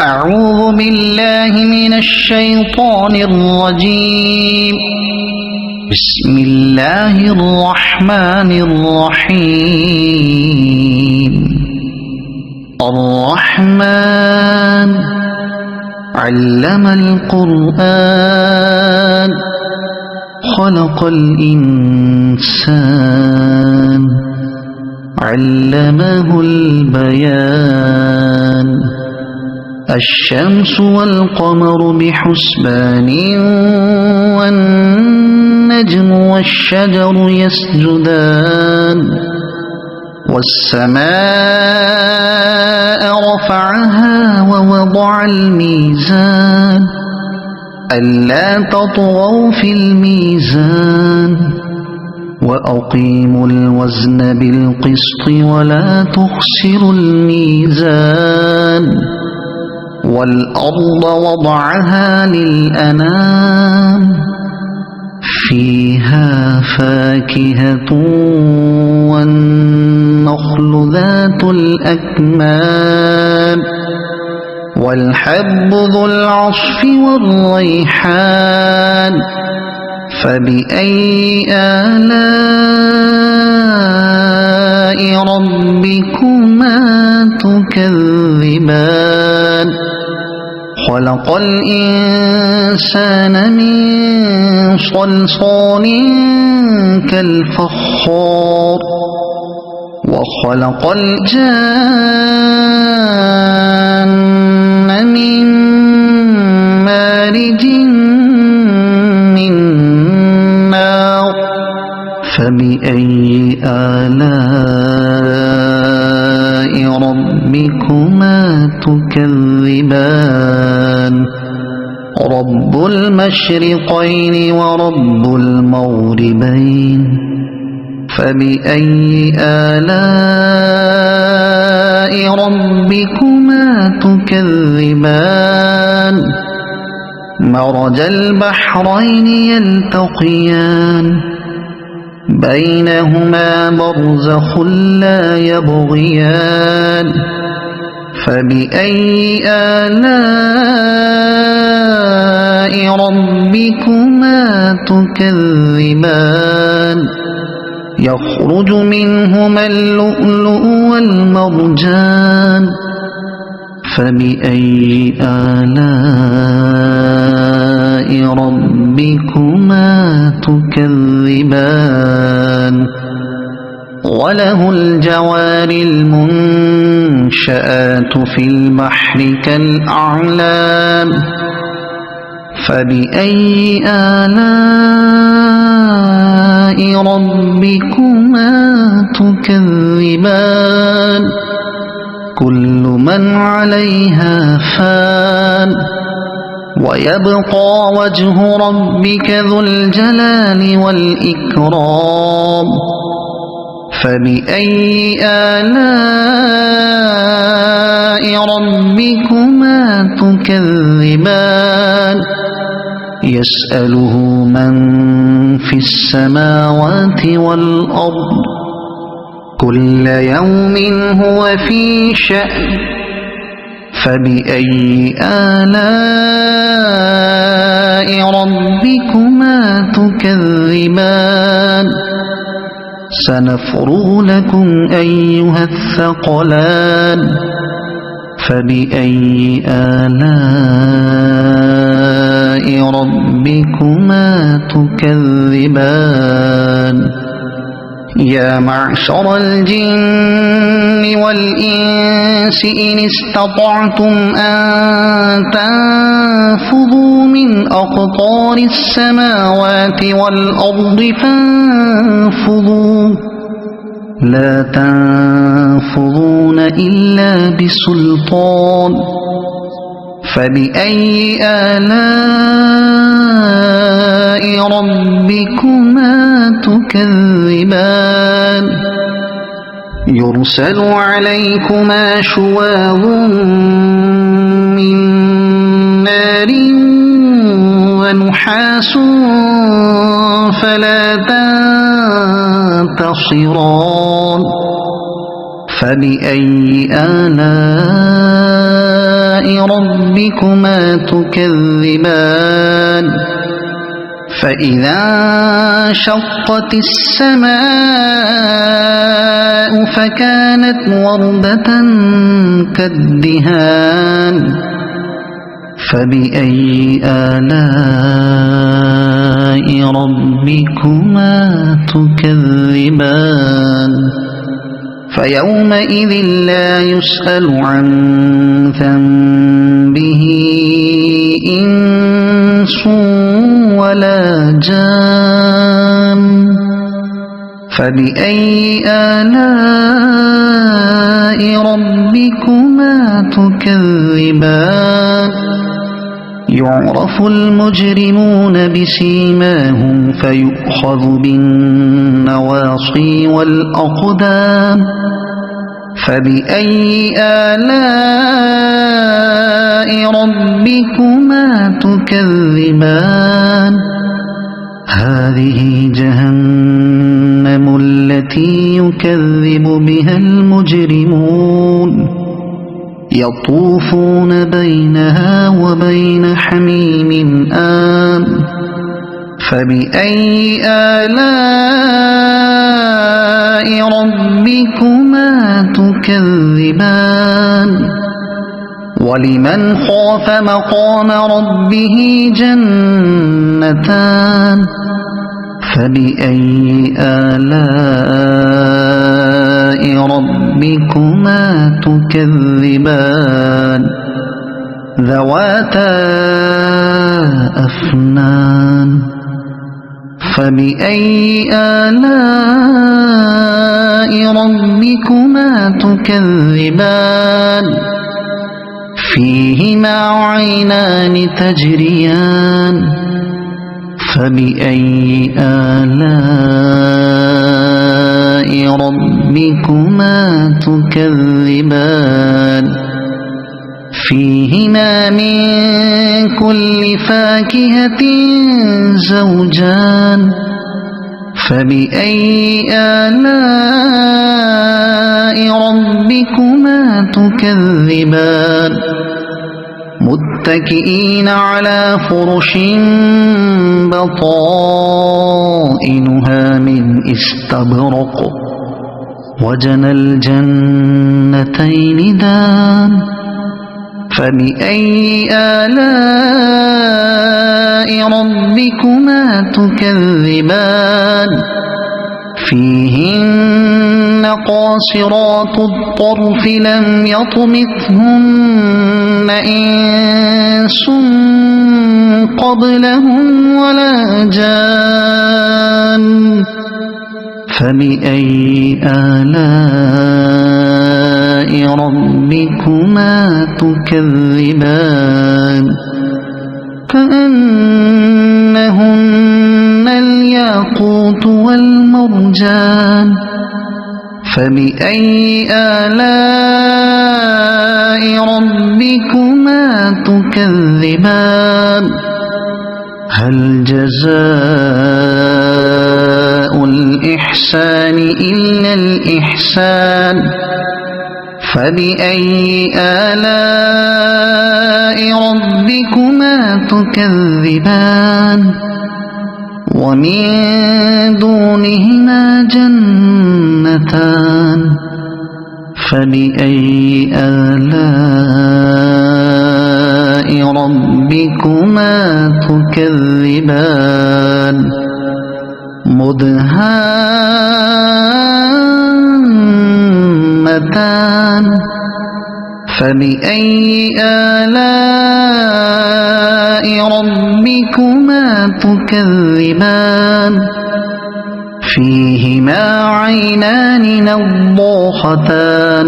أعوذ بالله من الشيطان الرجيم. بسم الله الرحمن الرحيم. الرحمن علم القرآن خلق الإنسان علمه البيان. الشمس والقمر بحسبان والنجم والشجر يسجدان. والسماء رفعها ووضع الميزان ألا تطغوا في الميزان وأقيموا الوزن بالقسط ولا تخسروا الميزان. والأرض وضعها للأنام فيها فاكهة والنخل ذات الأكمام والحب ذو العصف والريحان. فبأي آلاء ربكما تكذبان. خلق الإنسان من صلصال كالفخار وخلق الجان من مارج من نار. فبأي آلاء ربكما تكذبان. رب المشرقين ورب المغربين. فبأي آلاء ربكما تكذبان. مرج البحرين يلتقيان بينهما برزخ لا يبغيان. فبأي آلاء ربكما تكذبان. يخرج منهما اللؤلؤ والمرجان. فبأي آلاء ربكما تكذبان. وله الجوار المنشآت في البحر كالأعلام. فبأي آلاء ربكما تكذبان. كل من عليها فان ويبقى وجه ربك ذو الجلال والإكرام. فبأي آلاء ربكما تكذبان. يسأله من في السماوات والأرض كل يوم هو في شأن. فبأي آلاء ربكما تكذبان. سنفرغ لكم أيها الثقلان. فبأي آلاء ربكما تكذبان. يا معشر الجن والإنس إن استطعتم أن تنفذوا من أقطار السماوات والأرض فانفذوا لا تنفذون إلا بسلطان. فبأي آلاء ربكما تكذبان. يرسل عليكما شواظ من نار ونحاس فلا تنتصران. فبأي آلاء ربكما تكذبان فإذا انشقت السماء فكانت وردة كالدهان فبأي آلاء ربكما تكذبان فيومئذ لا يسأل عن ذنبه إنس ولا جان فبأي آلاء ربكما تكذبان يعرف المجرمون بسيماهم فيؤخذ بالنواصي والأقدام فبأي آلاء ربكما تكذبان هذه جهنم التي يكذب بها المجرمون يطوفون بينها وبين حميم آن فبأي آلاء ربكما تكذبان ولمن خاف مقام ربه جنتان فبأي آلاء ربكما تكذبان ذواتا أفنان فبأي آلاء ربكما تكذبان فيهما عينان تجريان فبأي آلاء ربكما تكذبان فيهما من كل فاكهة زوجان فبأي آلاء ربكما تكذبان متكئين على فرش بطائنها من استبرق وجنى الجنتين دان فبأي آلاء ربكما تكذبان فيهن قاصرات الطرف لم يطمثهن إنس قبلهم ولا جان فبأي آلاء ربكما تكذبان كأنهن الياقوت والمرجان فبأي آلاء ربكما تكذبان هل جزاء الإحسان إلا الإحسان فبأي آلاء ربكما تكذبان ومن دونهما جنتان فبأي آلاء ربكما تكذبان مدهامتان فبأي آلاء ربكما تكذبان فيهما عينان نضاختان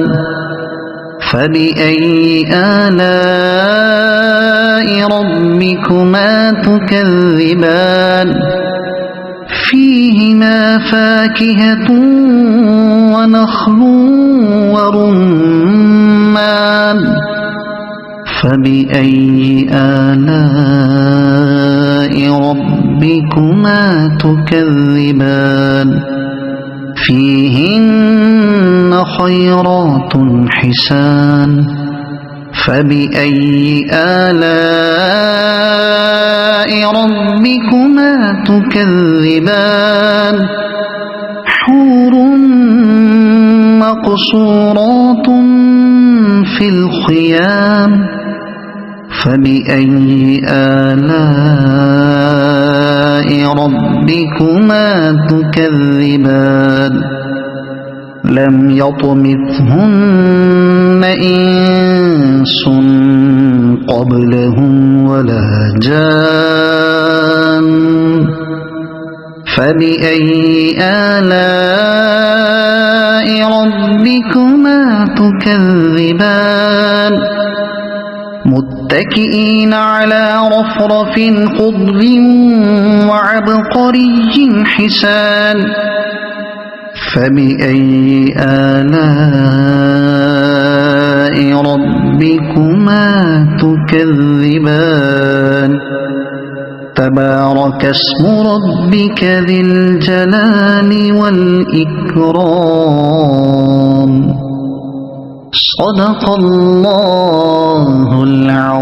فبأي آلاء ربكما تكذبان فيهما فاكهة ونخل ورمان فبأي آلاء ربكما تكذبان فيهن خيرات حسان فبأي آلاء ربكما تكذبان حور مقصورات في الخيام فبأي آلاء ربكما تكذبان لم يطمثهن إنس قبلهم ولا جان فبأي آلاء ربكما تكذبان متكئين على رفرف خضر وعبقري حسان فبأي آلاء ربكما تكذبان تبارك اسم ربك ذي الجلال والإكرام صدق الله العظيم